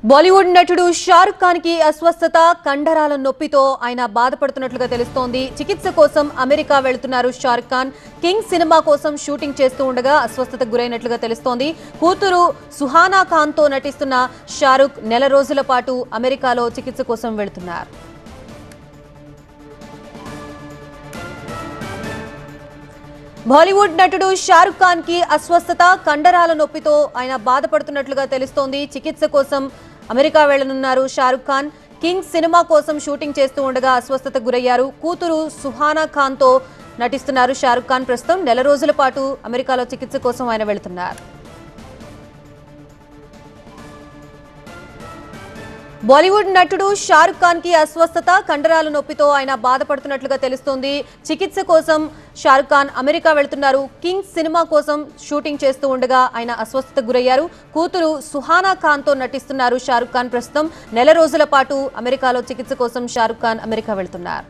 బాలీవుడ్ నటుడు షారుఖ్ ఖాన్ కి అస్వస్థత కండరాల నొప్పితో ఆయన బాధపడుతున్నట్లుగా తెలుస్తోంది. చికిత్స కోసం అమెరికా వెళ్తున్నారు షారుఖ్ ఖాన్. కింగ్ సినిమా కోసం షూటింగ్ చేస్తూ ఉండగా అస్వస్థతకు గురైనట్లుగా తెలుస్తోంది. కూతురు సుహానా ఖాన్ తో నటిస్తున్న షారుఖ్ నెల రోజుల పాటు అమెరికాలో చికిత్స కోసం వెళ్తున్నారు. బాలీవుడ్ నటుడు షారుఖ్ ఖాన్ కి అస్వస్థత కండరాల నొప్పితో ఆయన బాధపడుతున్నట్లుగా తెలుస్తోంది. చికిత్స కోసం అమెరికా వెళ్లనున్నారు షారుఖ్ ఖాన్. కింగ్ సినిమా కోసం షూటింగ్ చేస్తూ ఉండగా అస్వస్థతకు గురయ్యారు. కూతురు సుహానా ఖాన్ తో నటిస్తున్నారు షారుఖ్ ఖాన్. ప్రస్తుతం నెల రోజుల పాటు అమెరికాలో చికిత్స కోసం ఆయన వెళ్తున్నారు. బాలీవుడ్ నటుడు షారుఖ్ ఖాన్ కి అస్వస్థత కండరాల నొప్పితో ఆయన బాధపడుతున్నట్లుగా తెలుస్తోంది. చికిత్స కోసం షారుఖ్ ఖాన్ అమెరికా వెళ్తున్నారు. కింగ్ సినిమా కోసం షూటింగ్ చేస్తూ ఉండగా ఆయన అస్వస్థతకు గురయ్యారు. కూతురు సుహానా ఖాన్ తో నటిస్తున్నారు షారుఖ్ ఖాన్. ప్రస్తుతం నెల రోజుల పాటు అమెరికాలో చికిత్స కోసం షారుఖ్ ఖాన్ అమెరికా వెళ్తున్నారు.